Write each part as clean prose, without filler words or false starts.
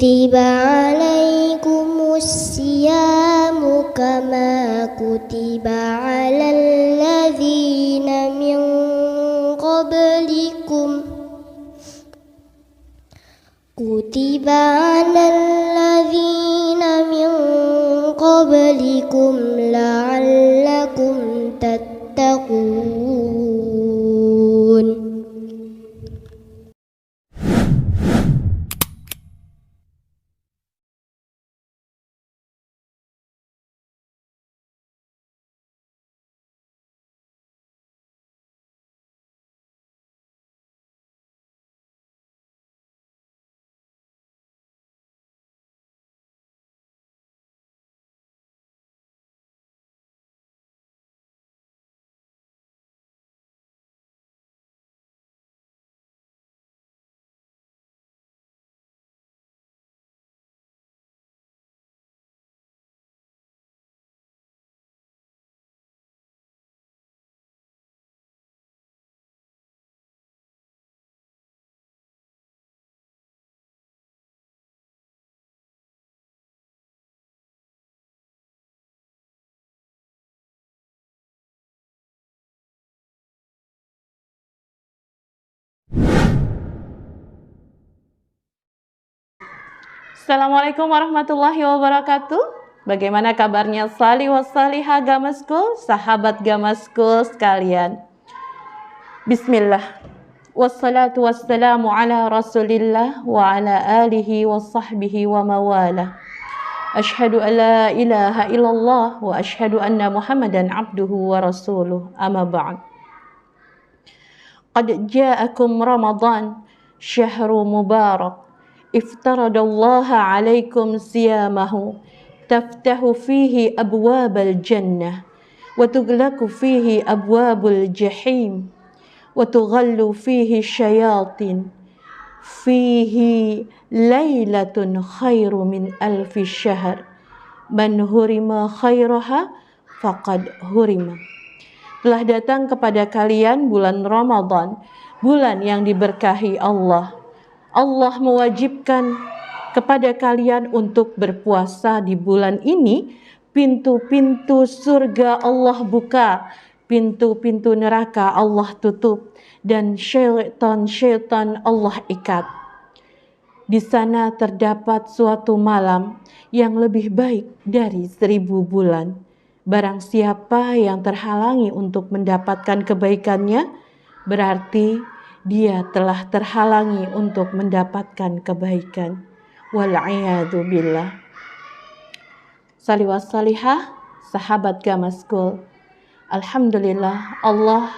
كتب عليكم الصيام كما كتب على الذين من قبلكم لعلكم تتقون. Assalamualaikum warahmatullahi wabarakatuh. Bagaimana kabarnya salih wassalihah Gama School, sahabat Gama School sekalian? Bismillah. Wassalatu wassalamu ala Rasulillah wa ala alihi wa sahbihi wa mawalah. Ashhadu an la ilaha illallah wa ashhadu anna Muhammadan abduhu wa rasuluh. Amma ba'd. Qad ja'akum Ramadan syahru mubarak. افترض الله عليكم صيامه تفتح فيه أبواب الجنة وتغلق فيه أبواب الجحيم وتغل فيه الشياطين فيه ليلة خير من ألف شهر من هرم خيرها فقد هرم. Telah datang kepada kalian bulan Ramadan, bulan yang diberkahi Allah. Allah mewajibkan kepada kalian untuk berpuasa di bulan ini. Pintu-pintu surga Allah buka, pintu-pintu neraka Allah tutup, dan syaitan Allah ikat. Di sana terdapat suatu malam yang lebih baik dari 1000 bulan. Barang siapa yang terhalangi untuk mendapatkan kebaikannya, berarti dia telah terhalangi untuk mendapatkan kebaikan. Wal'iyadu billah. Salih wassalihah, sahabat Gama School. Alhamdulillah, Allah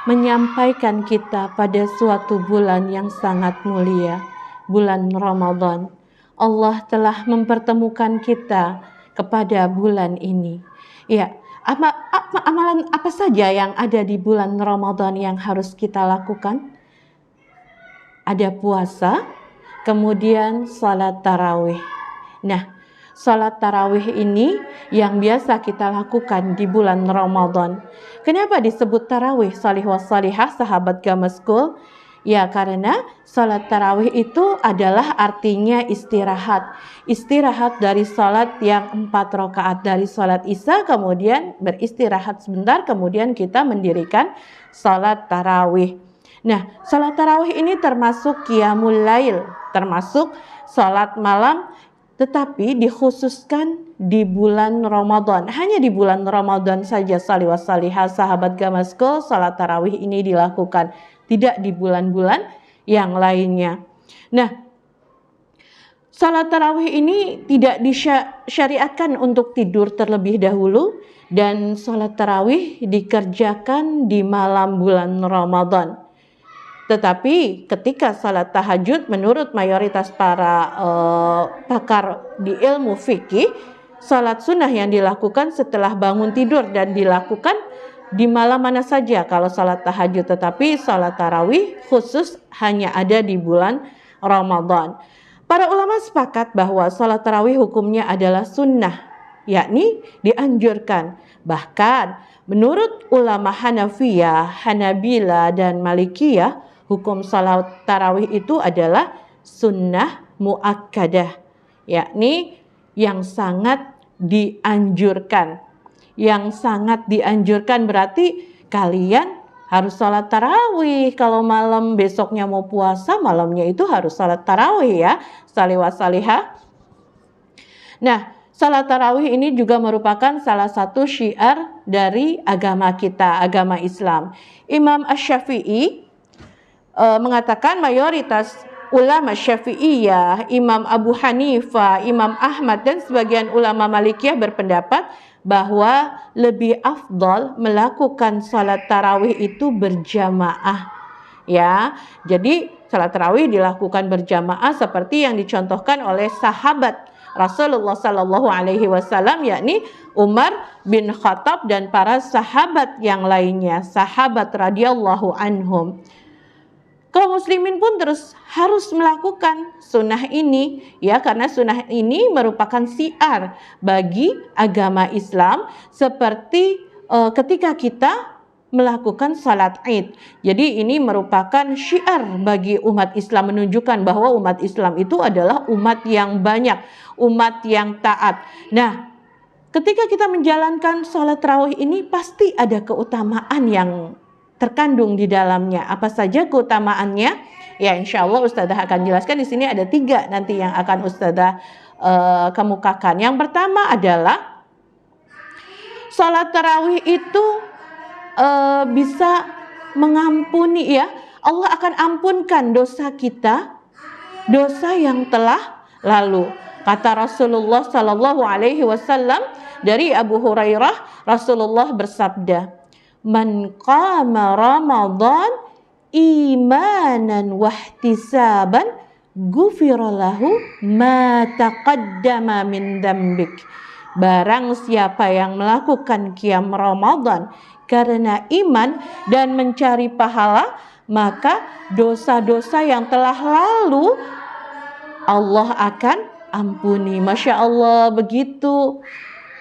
menyampaikan kita pada suatu bulan yang sangat mulia, bulan Ramadan. Allah telah mempertemukan kita kepada bulan ini. Ya, amalan apa saja yang ada di bulan Ramadan yang harus kita lakukan? Ada puasa, kemudian salat tarawih. Nah, salat tarawih ini yang biasa kita lakukan di bulan Ramadan. Kenapa disebut tarawih, salih wassalihah, sahabat Gama School? Ya, karena salat tarawih itu adalah artinya istirahat. Istirahat dari salat yang 4 rakaat dari salat Isya, kemudian beristirahat sebentar, kemudian kita mendirikan salat tarawih. Nah, salat tarawih ini termasuk qiyamul lail, termasuk salat malam, tetapi dikhususkan di bulan Ramadan. Hanya di bulan Ramadan saja, salih wassalihah, sahabat Gama School, salat tarawih ini dilakukan. Tidak di bulan-bulan yang lainnya. Nah, salat tarawih ini tidak disyariatkan untuk tidur terlebih dahulu, dan salat tarawih dikerjakan di malam bulan Ramadan. Tetapi ketika salat tahajud, menurut mayoritas para pakar di ilmu fikih, salat sunnah yang dilakukan setelah bangun tidur dan dilakukan di malam mana saja kalau salat tahajud, tetapi salat tarawih khusus hanya ada di bulan Ramadan. Para ulama sepakat bahwa salat tarawih hukumnya adalah sunnah, yakni dianjurkan. Bahkan menurut ulama Hanafiyah, Hanabila, dan Malikiyah, hukum salat tarawih itu adalah sunnah muakkadah, yakni yang sangat dianjurkan. Yang sangat dianjurkan berarti kalian harus sholat tarawih. Kalau malam besoknya mau puasa, malamnya itu harus sholat tarawih ya, salihah salihah. Nah, sholat tarawih ini juga merupakan salah satu syiar dari agama kita, agama Islam. Imam Asy-Syafi'i mengatakan mayoritas ulama Syafi'iyah, Imam Abu Hanifah, Imam Ahmad dan sebagian ulama Malikiyah berpendapat bahwa lebih afdal melakukan salat tarawih itu berjamaah. Ya, jadi salat tarawih dilakukan berjamaah seperti yang dicontohkan oleh sahabat Rasulullah Sallallahu Alaihi Wasallam, yakni Umar bin Khattab dan para sahabat yang lainnya, sahabat radhiyallahu anhum. Kaum muslimin pun terus harus melakukan sunnah ini ya, karena sunnah ini merupakan syiar bagi agama Islam seperti ketika kita melakukan salat Id. Jadi ini merupakan syiar bagi umat Islam, menunjukkan bahwa umat Islam itu adalah umat yang banyak, umat yang taat. Nah, ketika kita menjalankan salat tarawih ini pasti ada keutamaan yang terkandung di dalamnya. Apa saja keutamaannya? Ya, insya Allah Ustazah akan jelaskan. Di sini ada 3 nanti yang akan Ustazah kemukakan. Yang pertama adalah salat tarawih itu bisa mengampuni ya. Allah akan ampunkan dosa kita, dosa yang telah lalu. Kata Rasulullah Sallallahu Alaihi Wasallam dari Abu Hurairah, Rasulullah bersabda, "Man qama Ramadan imanan wahtisaban ghufira lahu ma taqaddama min dzambik." Barang siapa yang melakukan qiyam Ramadan karena iman dan mencari pahala, maka dosa-dosa yang telah lalu Allah akan ampuni. Masya Allah, begitu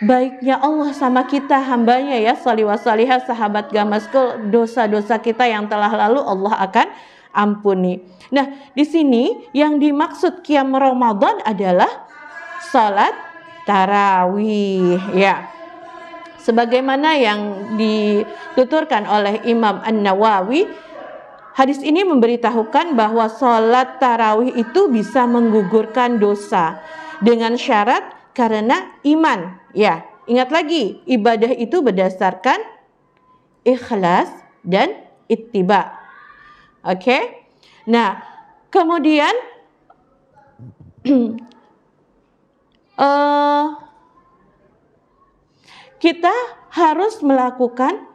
baiknya Allah sama kita hambanya ya, salihah salihah sahabat Gamaskul, dosa-dosa kita yang telah lalu Allah akan ampuni. Nah, di sini yang dimaksud qiyam Ramadan adalah salat tarawih ya. Sebagaimana yang dituturkan oleh Imam An-Nawawi, hadis ini memberitahukan bahwa salat tarawih itu bisa menggugurkan dosa dengan syarat karena iman. Ya, ingat lagi, ibadah itu berdasarkan ikhlas dan ittiba. Oke? Nah, kemudian kita harus melakukan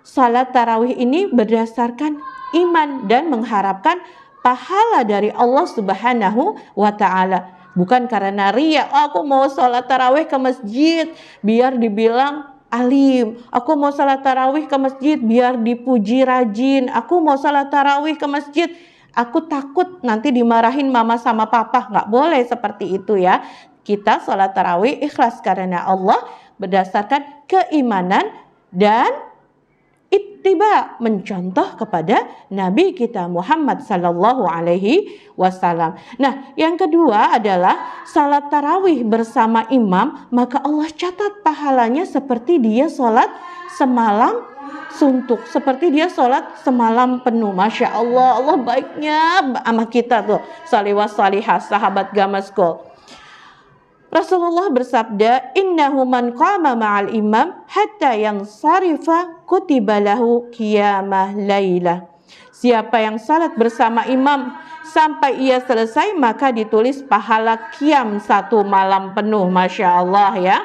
salat tarawih ini berdasarkan iman dan mengharapkan pahala dari Allah Subhanahu wa Ta'ala. Bukan karena riya, aku mau salat tarawih ke masjid biar dibilang alim. Aku mau salat tarawih ke masjid biar dipuji rajin. Aku mau salat tarawih ke masjid, aku takut nanti dimarahin mama sama papa. Nggak boleh seperti itu ya. Kita salat tarawih ikhlas karena Allah berdasarkan keimanan dan ittiba, mencontoh kepada Nabi kita Muhammad sallallahu alaihi wasallam. Nah, yang kedua adalah salat tarawih bersama imam, maka Allah catat pahalanya seperti dia salat semalam suntuk, seperti dia salat semalam penuh. Masya Allah, Allah baiknya sama kita tuh, salihah salihah sahabat Gamaskul. Rasulullah bersabda, "Innahu man qama ma'al imam hatta yansarifa kutiba lahu qiyamah lailah." Siapa yang salat bersama imam sampai ia selesai, maka ditulis pahala qiyam 1 malam penuh. Masya Allah ya.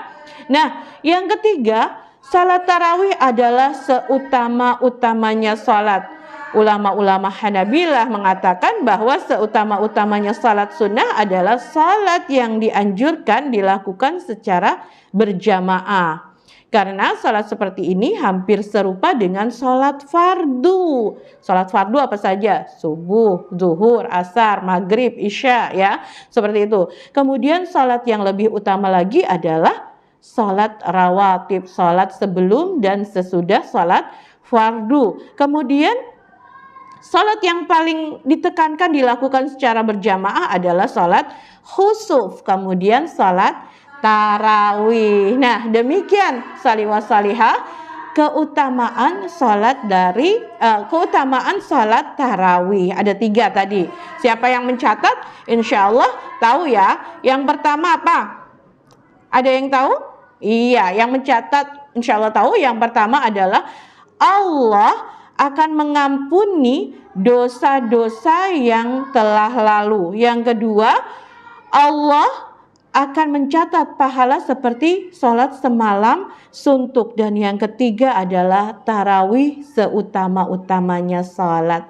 Nah, yang ketiga, salat tarawih adalah seutama-utamanya salat. Ulama-ulama Hanabilah mengatakan bahwa seutama-utamanya salat sunnah adalah salat yang dianjurkan dilakukan secara berjamaah. Karena salat seperti ini hampir serupa dengan salat fardu. Salat fardu apa saja? Subuh, zuhur, asar, maghrib, isya ya. Seperti itu. Kemudian salat yang lebih utama lagi adalah salat rawatib, salat sebelum dan sesudah salat fardu. Kemudian Salat yang paling ditekankan dilakukan secara berjamaah adalah salat khusuf, kemudian salat tarawih. Nah, demikian salihah salihah keutamaan salat keutamaan salat tarawih. Ada 3 tadi. Siapa yang mencatat? Insya Allah tahu ya. Yang pertama apa? Ada yang tahu? Iya, yang mencatat insya Allah tahu. Yang pertama adalah Allah akan mengampuni dosa-dosa yang telah lalu. Yang kedua, Allah akan mencatat pahala seperti sholat semalam suntuk. Dan yang ketiga adalah tarawih seutama-utamanya sholat.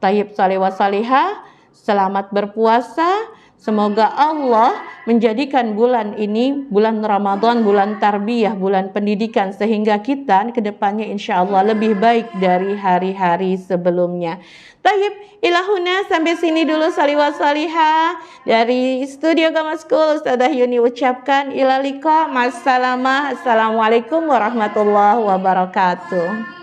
Tayyib salihah salihah, selamat berpuasa. Semoga Allah menjadikan bulan ini bulan Ramadan, bulan tarbiyah, bulan pendidikan, sehingga kita kedepannya insya Allah lebih baik dari hari-hari sebelumnya. Tayyib, ilahuna sampai sini dulu salihah salihah dari Studio Gama School. Ustazah Yuni ucapkan ilalika, ma'assalamah, assalamualaikum warahmatullahi wabarakatuh.